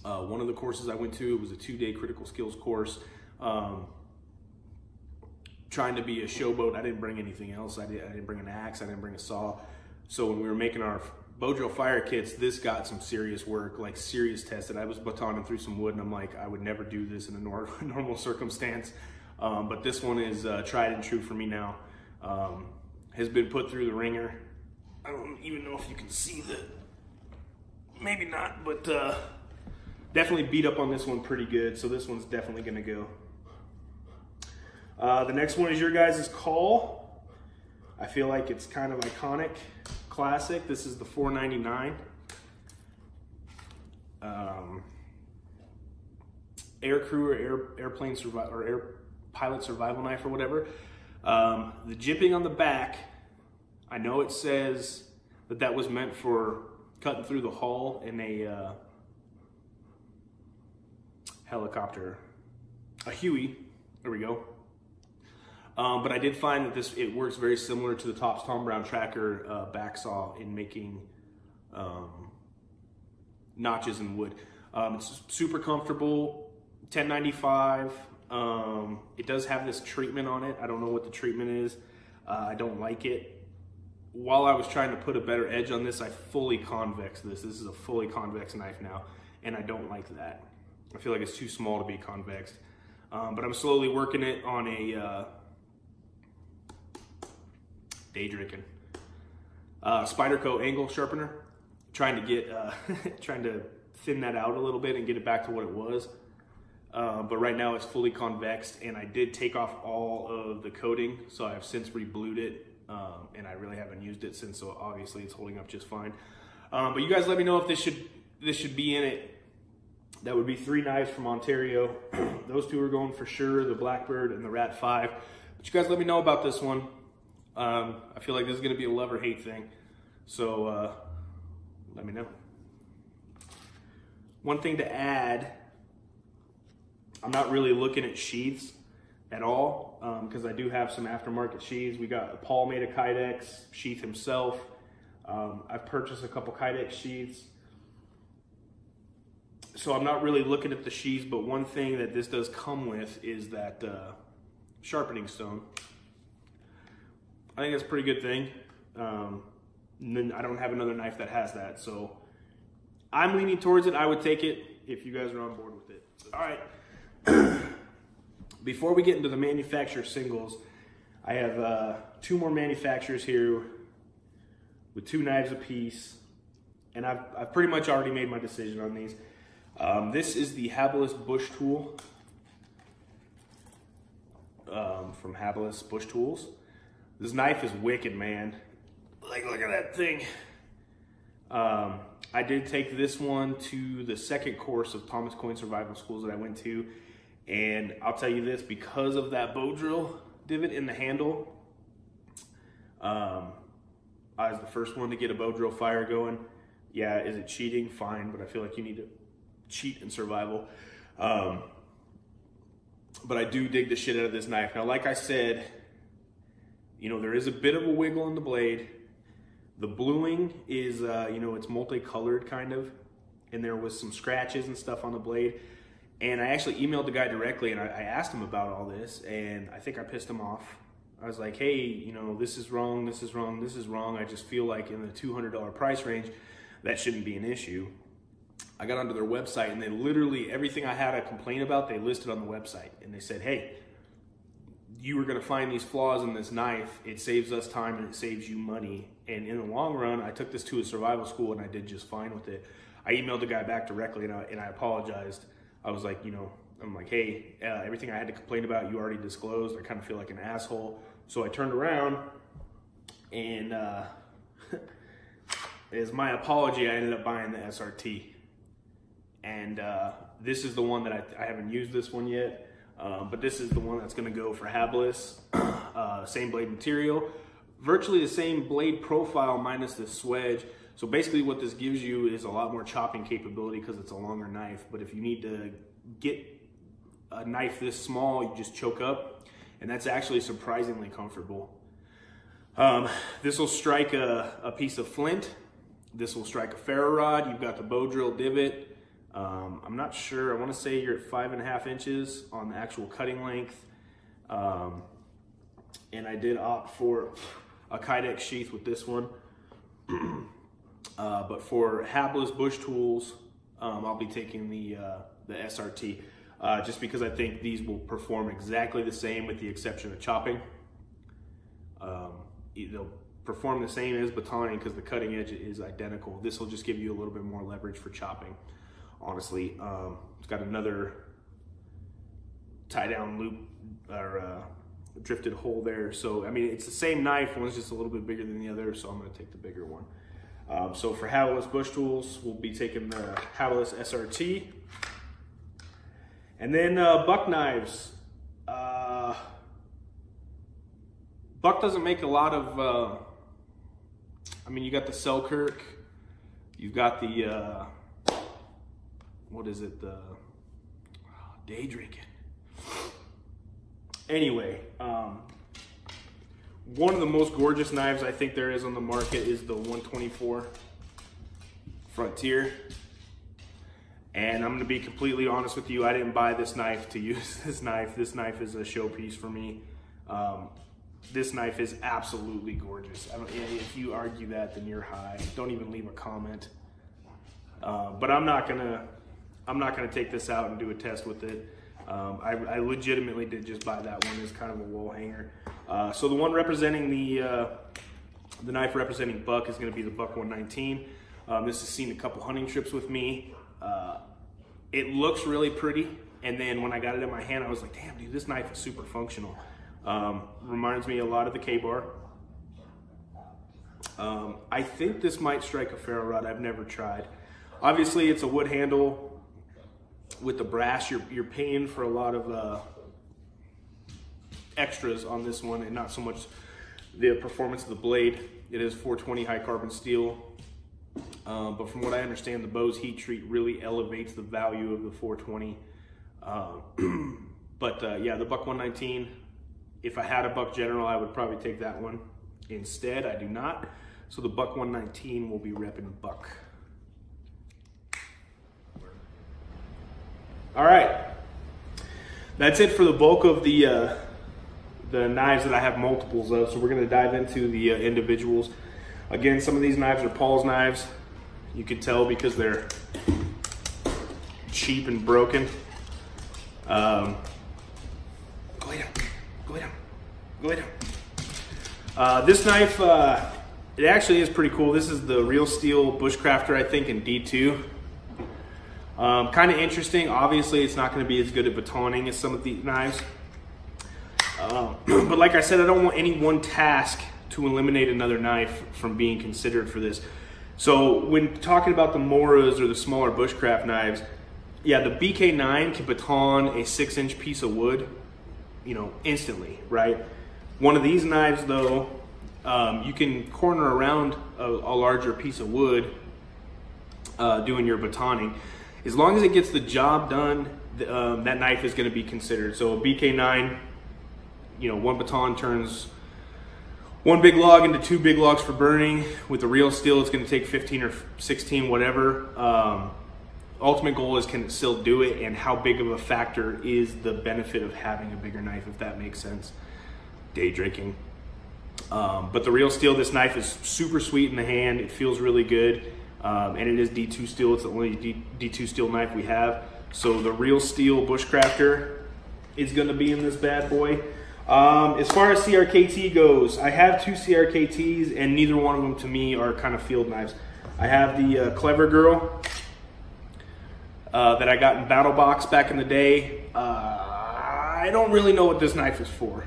One of the courses I went to, it was a 2-day critical skills course. trying to be a showboat. I didn't bring anything else. I didn't bring an axe. I didn't bring a saw. So when we were making our bow drill fire kits, this got some serious work, like serious tested. I was batoning through some wood, and I'm like, I would never do this in a normal circumstance. But this one is tried and true for me now. Has been put through the ringer. I don't even know if you can see that. Maybe not, but definitely beat up on this one pretty good. So this one's definitely gonna go. The next one is your guys' call. I feel like it's kind of iconic, classic. This is the 499. Air crew or airplane survival or air pilot survival knife or whatever. The jipping on the back, I know it says that that was meant for cutting through the hull in a helicopter, a Huey. There we go. But I did find that it works very similar to the Tops Tom Brown Tracker back saw in making notches in wood. It's super comfortable, 1095. It does have this treatment on it. I don't know what the treatment is. I don't like it. While I was trying to put a better edge on this, I fully convexed this. This is a fully convex knife now, and I don't like that. I feel like it's too small to be convexed. But I'm slowly working it on a day drinking Spyderco angle sharpener, trying to get trying to thin that out a little bit and get it back to what it was. But right now it's fully convexed, and I did take off all of the coating, so I've since reblued it, and I really haven't used it since, so obviously it's holding up just fine. But you guys let me know if this should be in it. That would be 3 knives from Ontario. Those 2 are going for sure, the Blackbird and the Rat 5. But you guys let me know about this one. I feel like this is gonna be a love or hate thing, so let me know. One thing to add, I'm not really looking at sheaths at all, because I do have some aftermarket sheaths. We got Paul made a Kydex sheath himself. I've purchased a couple Kydex sheaths. So I'm not really looking at the sheaths, but one thing that this does come with is that sharpening stone. I think that's a pretty good thing. And then I don't have another knife that has that, so I'm leaning towards it. I would take it if you guys are on board with it. All right. Before we get into the manufacturer singles, I have 2 more manufacturers here with 2 knives apiece, and I've pretty much already made my decision on these. This is the Habilis Bush Tool from Habilis Bush Tools. This knife is wicked, man. Like, look at that thing. I did take this one to the 2nd course of Thomas Coyne Survival Schools that I went to, and I'll tell you this, because of that bow drill divot in the handle, I was the first one to get a bow drill fire going. Yeah, is it cheating? Fine, but I feel like you need to cheat in survival. But I do dig the shit out of this knife. Now, like I said, you know, there is a bit of a wiggle in the blade. The bluing is, you know, it's multicolored kind of, and there was some scratches and stuff on the blade. And I actually emailed the guy directly, and I asked him about all this, and I think I pissed him off. I was like, hey, you know, this is wrong, this is wrong, this is wrong. I just feel like in the $200 price range, that shouldn't be an issue. I got onto their website, and they literally, everything I had a complaint about, they listed on the website. And they said, hey, you were gonna find these flaws in this knife. It saves us time and it saves you money. And in the long run, I took this to a survival school and I did just fine with it. I emailed the guy back directly and I apologized. I was like, you know, I'm like, hey, everything I had to complain about, you already disclosed. I kind of feel like an asshole. So I turned around and as my apology, I ended up buying the SRT. And this is the one that I haven't used this one yet. But this is the one that's going to go for Habilis. Same blade material, virtually the same blade profile minus the swedge. So basically what this gives you is a lot more chopping capability because it's a longer knife. But if you need to get a knife this small, you just choke up, and that's actually surprisingly comfortable. This will strike a piece of flint. This will strike a ferro rod. You've got the bow drill divot. I'm not sure, I want to say you're at 5.5 inches on the actual cutting length. and I did opt for a Kydex sheath with this one. But for habless bush tools, I'll be taking the SRT, just because I think these will perform exactly the same with the exception of chopping. They'll perform the same as batoning because the cutting edge is identical. This will just give you a little bit more leverage for chopping, honestly. It's got another tie down loop or drifted hole there. So, I mean, it's the same knife, one's just a little bit bigger than the other, so I'm gonna take the bigger one. So for handleless bush tools, we'll be taking the handleless SRT. And then buck knives. Buck doesn't make a lot of, I mean, you got the Selkirk, you've got the, what is it, the day drinking. Anyway, one of the most gorgeous knives I think there is on the market is the 124 Frontier. And I'm gonna be completely honest with you, I didn't buy this knife to use this knife. This knife is a showpiece for me. This knife is absolutely gorgeous. If you argue that, then you're high. Don't even leave a comment. But I'm not gonna take this out and do a test with it. I legitimately did just buy that one as kind of a wall hanger. So the one representing the knife representing buck is going to be the Buck 119. This has seen a couple hunting trips with me. It looks really pretty, and then when I got it in my hand, I was like, damn, dude, this knife is super functional. Reminds me a lot of the K-Bar. I think this might strike a ferro rod. I've never tried. Obviously, it's a wood handle. With the brass, you're paying for a lot of extras on this one, and not so much the performance of the blade. It is 420 high carbon steel, but from what I understand, the Bose heat treat really elevates the value of the 420. Yeah, the Buck 119. If I had a Buck General, I would probably take that one. Instead, I do not. So the Buck 119 will be repping Buck. All right, that's it for the bulk of the knives that I have multiples of. So we're gonna dive into the individuals. Again, some of these knives are Paul's knives. You can tell because they're cheap and broken. Go lay down, go lay down, go lay down. This knife, it actually is pretty cool. This is the Real Steel Bushcrafter, I think, in D2. Kind of interesting. Obviously, it's not going to be as good at batoning as some of these knives. But like I said, I don't want any one task to eliminate another knife from being considered for this. So when talking about the Moras or the smaller bushcraft knives, yeah, the BK9 can baton a 6-inch piece of wood, you know, instantly, right? One of these knives, though, you can corner around a larger piece of wood doing your batoning. As long as it gets the job done, that knife is going to be considered. So a BK9, you know, one baton turns one big log into 2 big logs for burning. With the Real Steel, it's going to take 15 or 16, whatever. Ultimate goal is, can it still do it, and how big of a factor is the benefit of having a bigger knife, if that makes sense. Day drinking. But the Real Steel, this knife is super sweet in the hand. It feels really good. And it is D2 steel. It's the only D2 steel knife we have. So the Real Steel Bushcrafter is going to be in this bad boy. As far as CRKT goes, I have 2 CRKTs, and neither one of them to me are kind of field knives. I have the Clever Girl that I got in Battle Box back in the day. I don't really know what this knife is for.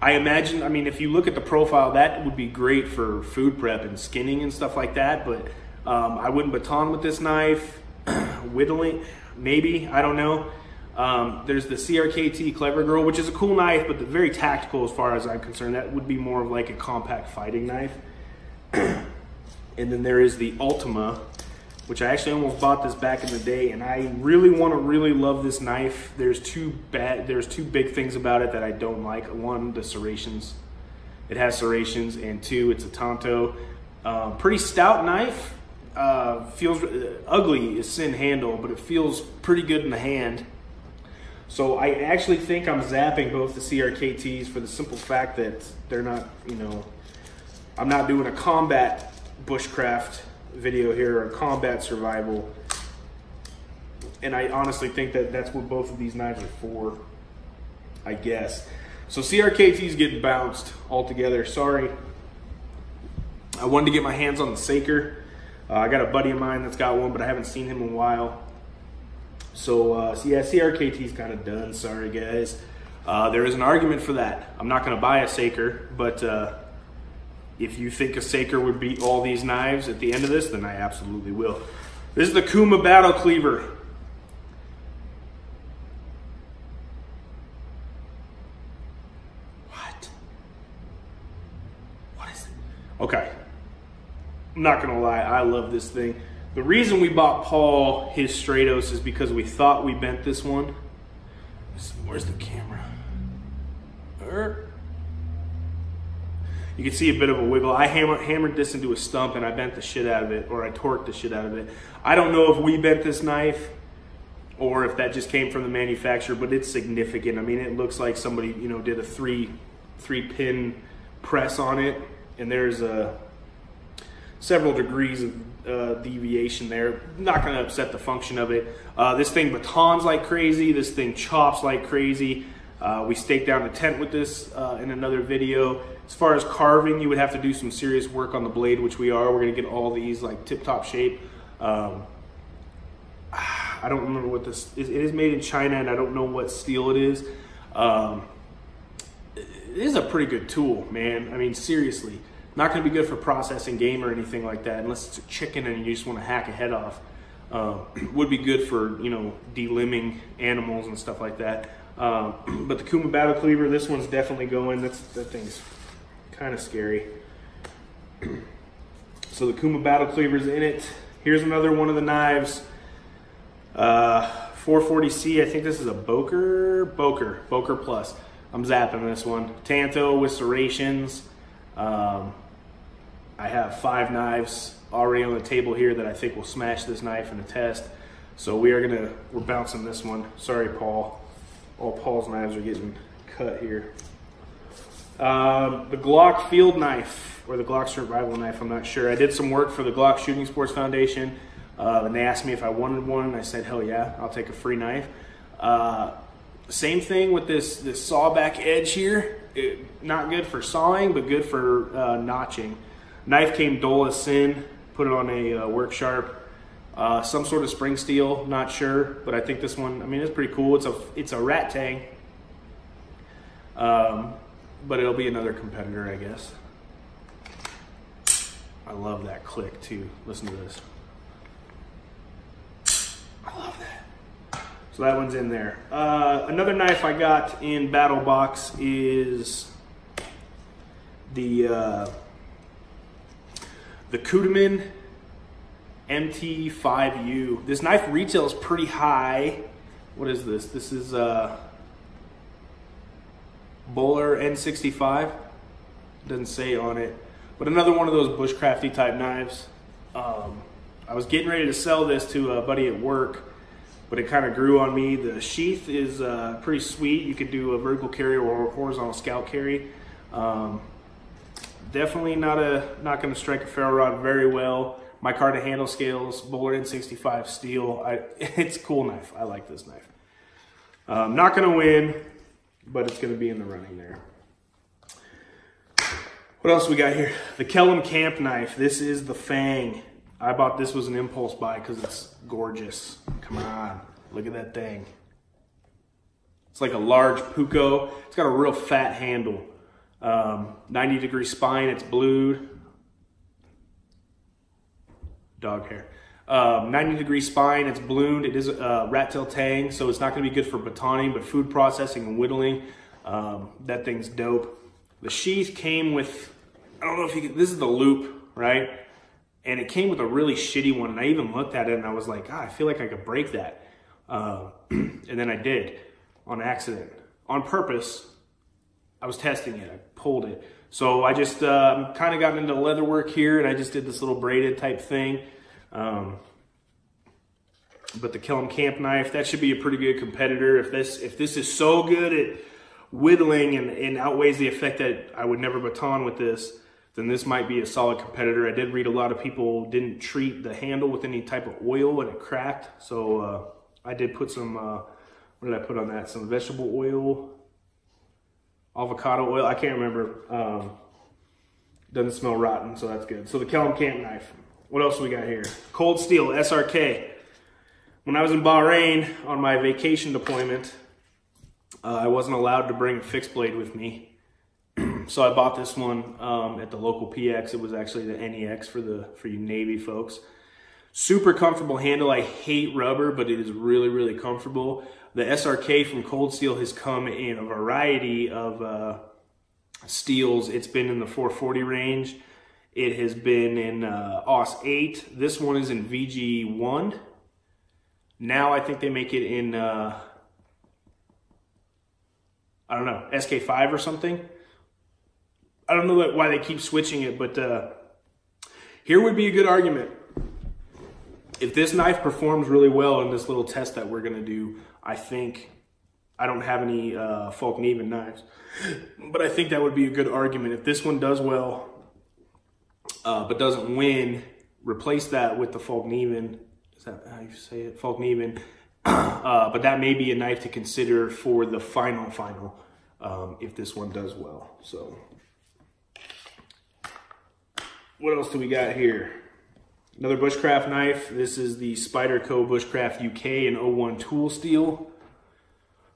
I imagine, I mean, if you look at the profile, that would be great for food prep and skinning and stuff like that, but I wouldn't baton with this knife. Whittling, maybe, I don't know. There's the CRKT Clever Girl, which is a cool knife, but very tactical as far as I'm concerned. That would be more of like a compact fighting knife. And then there is the Ultima, which I actually almost bought this back in the day, and I really love this knife. There's two big things about it that I don't like. One, the serrations. It has serrations, and 2, it's a Tonto. Pretty stout knife. Feels ugly as sin handle, but it feels pretty good in the hand. So I actually think I'm zapping both the CRKTs for the simple fact that they're not, you know, I'm not doing a combat bushcraft video here or a combat survival. And I honestly think that that's what both of these knives are for, I guess. So CRKT's getting bounced altogether, sorry. I wanted to get my hands on the Saker. I got a buddy of mine that's got one, but I haven't seen him in a while. So yeah, CRKT's kind of done, sorry guys. There is an argument for that. I'm not gonna buy a Saker, but if you think a Saker would beat all these knives at the end of this, then I absolutely will. This is the Kuma Battle Cleaver. What is it? Okay. I'm not gonna lie, I love this thing. The reason we bought Paul his Stratos is because we thought we bent this one. Where's the camera? You can see a bit of a wiggle. I hammered this into a stump and I bent the shit out of it, or I torqued the shit out of it. I don't know if we bent this knife or if that just came from the manufacturer, but it's significant. I mean, it looks like somebody, you know, did a three pin press on it, and there's several degrees of deviation there. Not gonna upset the function of it. This thing batons like crazy. This thing chops like crazy. We staked down the tent with this in another video. As far as carving, you would have to do some serious work on the blade, which we are. We're gonna get all these like tip-top shape. I don't remember what this is. It is made in China, and I don't know what steel it is. It is a pretty good tool, man. I mean, seriously. Not gonna be good for processing game or anything like that, unless it's a chicken and you just wanna hack a head off. Would be good for, you know, delimbing animals and stuff like that. But the Kuma Battle Cleaver, this one's definitely going. That thing's kind of scary. So the Kuma Battle Cleaver's in it. Here's another one of the knives. 440C, I think this is a Boker Plus. I'm zapping this one. Tanto with serrations. I have 5 knives already on the table here that I think will smash this knife in a test. So we're bouncing this one. Sorry, Paul. All Paul's knives are getting cut here. The Glock field knife, or the Glock survival knife, I'm not sure. I did some work for the Glock Shooting Sports Foundation, and they asked me if I wanted one, and I said, hell yeah, I'll take a free knife. Same thing with this sawback edge here. Not good for sawing, but good for notching. Knife came dull as sin, put it on a work sharp. Some sort of spring steel, not sure, but I think this one, I mean, it's pretty cool. It's a rat tang, but it'll be another competitor, I guess. I love that click too. Listen to this. I love that. So that one's in there. Another knife I got in Battle Box is the Kudeman MT5U. This knife retails pretty high. What is this? This is Bowler N65. Doesn't say on it, but another one of those bushcrafty type knives. I was getting ready to sell this to a buddy at work, but it kind of grew on me. The sheath is pretty sweet. You could do a vertical carry or a horizontal scout carry. Definitely not going to strike a ferro rod very well. My car to handle scales, Bowler N65 steel. It's a cool knife. I like this knife. Not going to win, but it's going to be in the running there. What else we got here? The Kellum Camp knife. This is the Fang. I bought this was an impulse buy because it's gorgeous. Come on, look at that thing. It's like a large Puko. It's got a real fat handle. 90-degree spine. It's blued. Dog hair. 90-degree spine, it's ballooned. It is a rat tail tang, so it's not going to be good for batoning, but food processing and whittling, that thing's dope. The sheath came with, I don't know if you can, this is the loop, right? And it came with a really shitty one, and I even looked at it and I was like, I feel like I could break that. And then I did, on accident. On purpose, I was testing it, I pulled it. So I just kind of got into leather work here, and I just did this little braided type thing. But the Kellum Camp knife, that should be a pretty good competitor. If this is so good at whittling and outweighs the effect that I would never baton with this, then this might be a solid competitor. I did read a lot of people didn't treat the handle with any type of oil when it cracked. So I did put some, what did I put on that? Some vegetable oil, avocado oil, I can't remember. Doesn't smell rotten, so that's good. So the Kellum Camp knife. What else we got here? Cold Steel SRK. When I was in Bahrain on my vacation deployment, I wasn't allowed to bring a fixed blade with me. So I bought this one at the local PX. It was actually the NEX for you Navy folks. Super comfortable handle. I hate rubber, but it is really, really comfortable. The SRK from Cold Steel has come in a variety of steels. It's been in the 440 range. It has been in AUS 8. This one is in VG1. Now I think they make it in, I don't know, SK5 or something. I don't know why they keep switching it, but here would be a good argument. If this knife performs really well in this little test that we're gonna do, I think, I don't have any Falk-Niven knives, but I think that would be a good argument. If this one does well, but doesn't win, replace that with the Falk-Niven. Is that how you say it? Falk-Niven. But that may be a knife to consider for the final, if this one does well. So, what else do we got here? Another bushcraft knife. This is the Spyderco Bushcraft UK in 01 tool steel.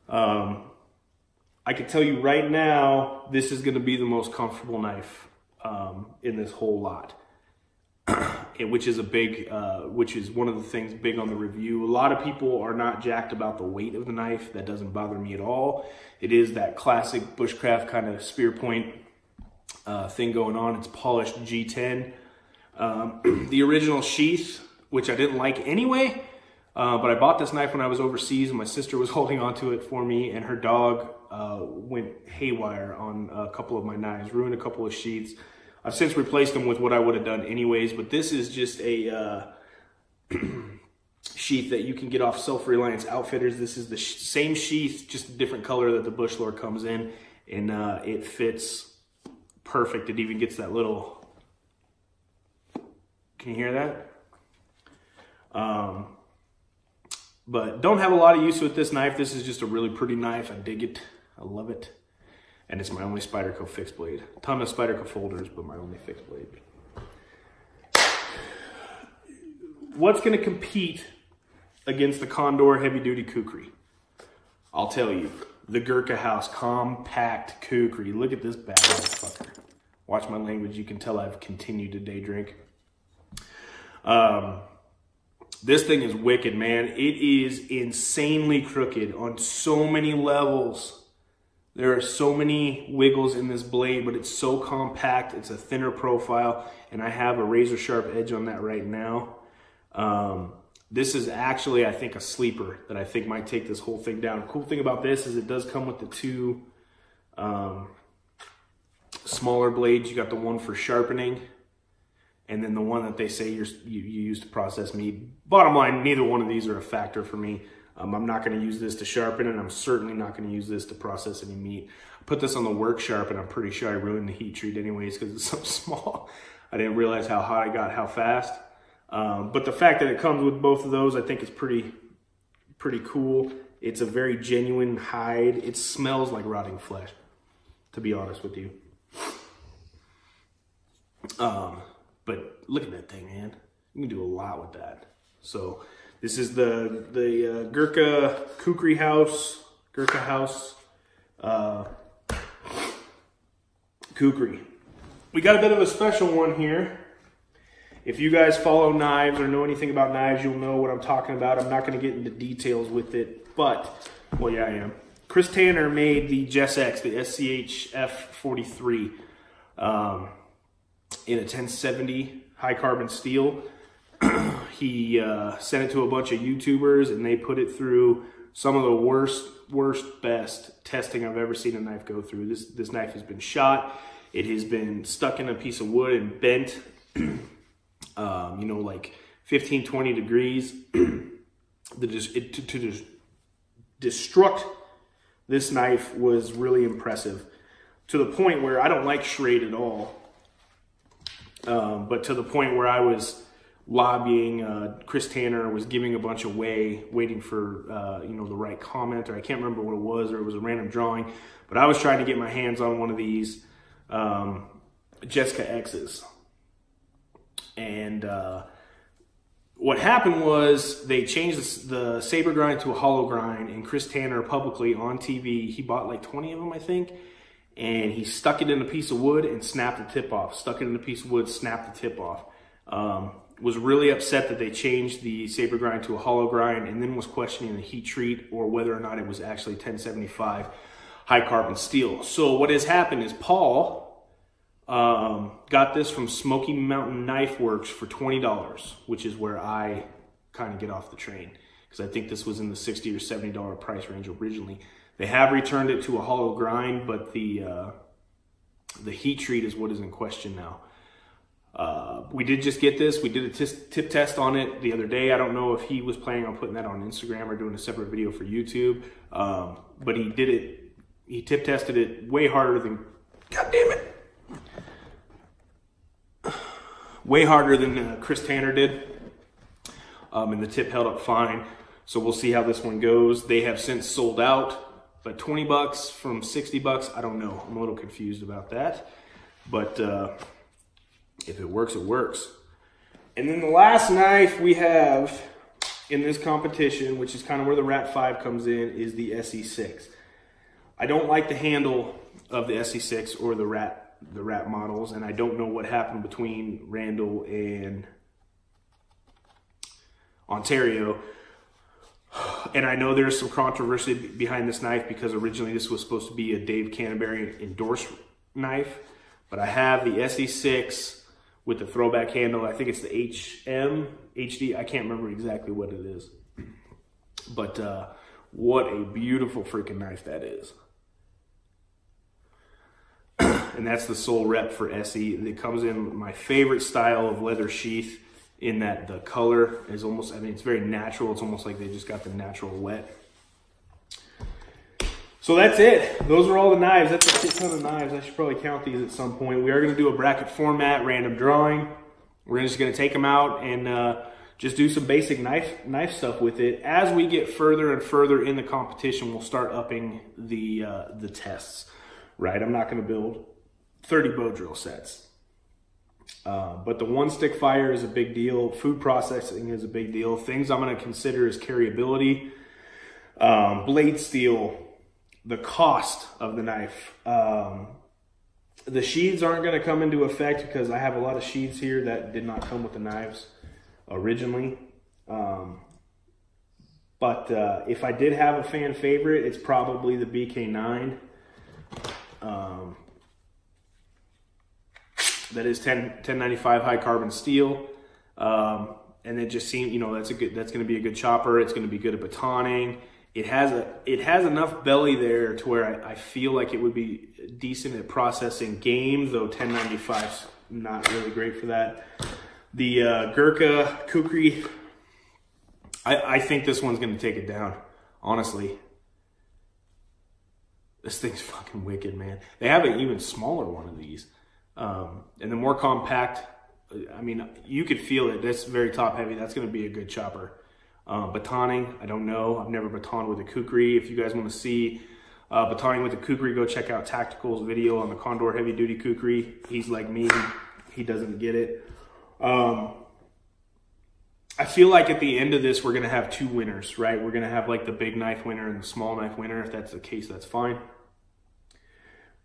I can tell you right now, this is going to be the most comfortable knife in this whole lot. Which is which is one of the things big on the review. A lot of people are not jacked about the weight of the knife. That doesn't bother me at all. It is that classic bushcraft kind of spear point thing going on. It's polished G10. The original sheath, which I didn't like anyway, but I bought this knife when I was overseas and my sister was holding onto it for me, and her dog went haywire on a couple of my knives, ruined a couple of sheaths. I've since replaced them with what I would have done anyways, but this is just a sheath that you can get off Self-Reliance Outfitters. This is the same sheath, just a different color that the Bushlore comes in, and it fits perfect. It even gets that little, can you hear that? But don't have a lot of use with this knife. This is just a really pretty knife. I dig it. I love it. And it's my only Spyderco fixed blade. A ton of Spyderco folders, but my only fixed blade. What's going to compete against the Condor heavy duty kukri? I'll tell you. The Gurkha House compact kukri. Look at this bad motherfucker. Watch my language. You can tell I've continued to day drink. This thing is wicked, man. It is insanely crooked on so many levels. There are so many wiggles in this blade, but it's so compact. It's a thinner profile, and I have a razor sharp edge on that right now. This is actually, I think, a sleeper that I think might take this whole thing down. The cool thing about this is it does come with the two smaller blades. You got the one for sharpening, and then the one that they say you use to process meat. Bottom line, neither one of these are a factor for me. I'm not going to use this to sharpen, and I'm certainly not going to use this to process any meat. I put this on the work sharp, and I'm pretty sure I ruined the heat treat anyways because it's so small. I didn't realize how hot I got, how fast. But the fact that it comes with both of those, I think is pretty cool. It's a very genuine hide. It smells like rotting flesh, to be honest with you. But look at that thing, man. You can do a lot with that. So this is the Gurkha Kukri House, Gurkha House Kukri. We got a bit of a special one here. If you guys follow knives or know anything about knives, you'll know what I'm talking about. I'm not going to get into details with it, but, well, yeah, I am. Chris Tanner made the Jess X, the SCH F43, in a 1070 high carbon steel. He sent it to a bunch of YouTubers, and they put it through some of the worst, best testing I've ever seen a knife go through. This knife has been shot. It has been stuck in a piece of wood and bent, you know, like 15, 20 degrees. to destruct this knife was really impressive, to the point where I don't like charade at all, but to the point where I was lobbying Chris Tanner, was giving a bunch away, waiting for you know, the right comment, or I can't remember what it was, or it was a random drawing, but I was trying to get my hands on one of these Jessica X's. And what happened was they changed the saber grind to a hollow grind, and Chris Tanner publicly on TV, he bought like 20 of them, I think, and he stuck it in a piece of wood and snapped the tip off. Stuck it in a piece of wood, snapped the tip off. Was really upset that they changed the saber grind to a hollow grind, and then was questioning the heat treat or whether or not it was actually 1075 high carbon steel. So what has happened is Paul got this from Smoky Mountain Knife Works for $20, which is where I kind of get off the train, because I think this was in the $60 or $70 price range originally. They have returned it to a hollow grind, but the heat treat is what is in question now. We did just get this. We did a tip test on it the other day. I don't know if he was planning on putting that on Instagram or doing a separate video for YouTube, but he did it. He tip tested it way harder than, God damn it, way harder than Chris Tanner did, and the tip held up fine. So we'll see how this one goes. They have since sold out, but $20 from $60, I don't know. I'm a little confused about that, but if it works, it works. And then the last knife we have in this competition, which is kind of where the Rat 5 comes in, is the SE6. I don't like the handle of the SE6 or the Rat models, and I don't know what happened between Randall and Ontario. And I know there's some controversy behind this knife, because originally this was supposed to be a Dave Canterbury endorsed knife, but I have the SE6 with the throwback handle. I think it's the HD. I can't remember exactly what it is, but what a beautiful freaking knife that is. And that's the sole rep for SE. It comes in my favorite style of leather sheath, in that the color is almost, I mean, it's very natural. It's almost like they just got the natural wet. So that's it. Those are all the knives. That's a shit ton of knives. I should probably count these at some point. We are going to do a bracket format, random drawing. We're just going to take them out and just do some basic knife stuff with it. As we get further and further in the competition, we'll start upping the tests, right? I'm not going to build 30 bow drill sets. But the one stick fire is a big deal. Food processing is a big deal. Things I'm going to consider is carryability, blade steel, the cost of the knife. The sheaths aren't going to come into effect because I have a lot of sheaths here that did not come with the knives originally. But if I did have a fan favorite, it's probably the BK9. That is 1095 high carbon steel. And it just seemed, you know, that's going to be a good chopper. It's going to be good at batoning. It has enough belly there to where I feel like it would be decent at processing game, though 1095's not really great for that. The Gurkha Kukri, I think this one's going to take it down, honestly. This thing's fucking wicked, man. They have an even smaller one of these. And the more compact, I mean, you could feel it. That's very top heavy. That's going to be a good chopper. Batoning, I don't know. I've never batoned with a Kukri. If you guys want to see batoning with a Kukri, go check out Tactical's video on the Condor Heavy Duty Kukri. He's like me. He doesn't get it. I feel like at the end of this, we're going to have two winners, right? We're going to have like the big knife winner and the small knife winner. If that's the case, that's fine.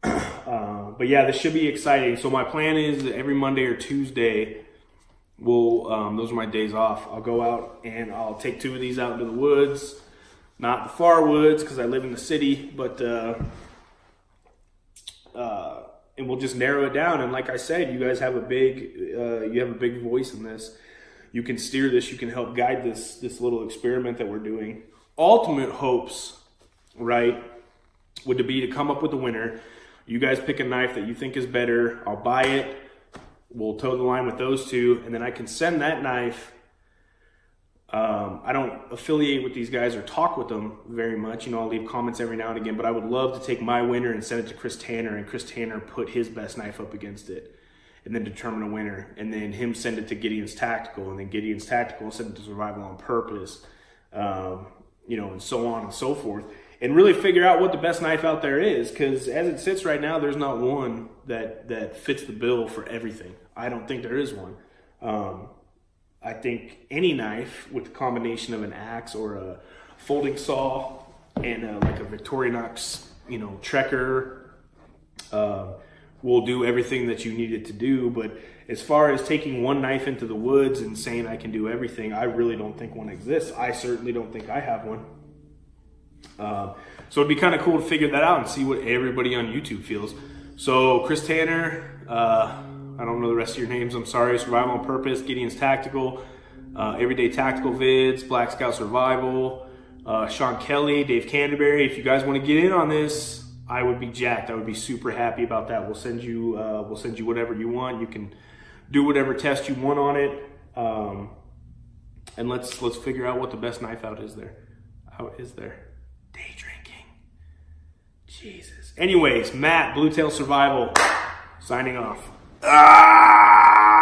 But yeah, this should be exciting. So my plan is that every Monday or Tuesday, those are my days off. I'll go out and I'll take two of these out into the woods, not the far woods because I live in the city, but and we'll just narrow it down. And like I said, you guys have a big voice in this. You can steer this. You can help guide this little experiment that we're doing. Ultimate hopes, right, would be to come up with a winner. You guys pick a knife that you think is better. I'll buy it. We'll toe the line with those two, and then I can send that knife I don't affiliate with these guys or talk with them very much. You know, I'll leave comments every now and again, but I would love to take my winner and send it to Chris Tanner, and Chris Tanner put his best knife up against it and then determine a winner, and then him send it to Gideon's Tactical, and then Gideon's Tactical send it to Survival on Purpose, you know, and so on and so forth, and really figure out what the best knife out there is, because as it sits right now, there's not one that fits the bill for everything. I don't think there is one. I think any knife with a combination of an axe or a folding saw and like a Victorinox, you know, Trekker, will do everything that you need it to do. But as far as taking one knife into the woods and saying I can do everything, I really don't think one exists. I certainly don't think I have one. So it'd be kind of cool to figure that out and see what everybody on YouTube feels. So Chris Tanner, I don't know the rest of your names, I'm sorry. Survival on Purpose, Gideon's Tactical, Everyday Tactical Vids, Black Scout Survival, Sean Kelly, Dave Canterbury. If you guys want to get in on this, I would be jacked. I would be super happy about that. We'll send you whatever you want. You can do whatever test you want on it, and let's figure out what the best knife out is there. Day drinking. Jesus. Anyways, Matt, Bluetail Survival, signing off. Ah!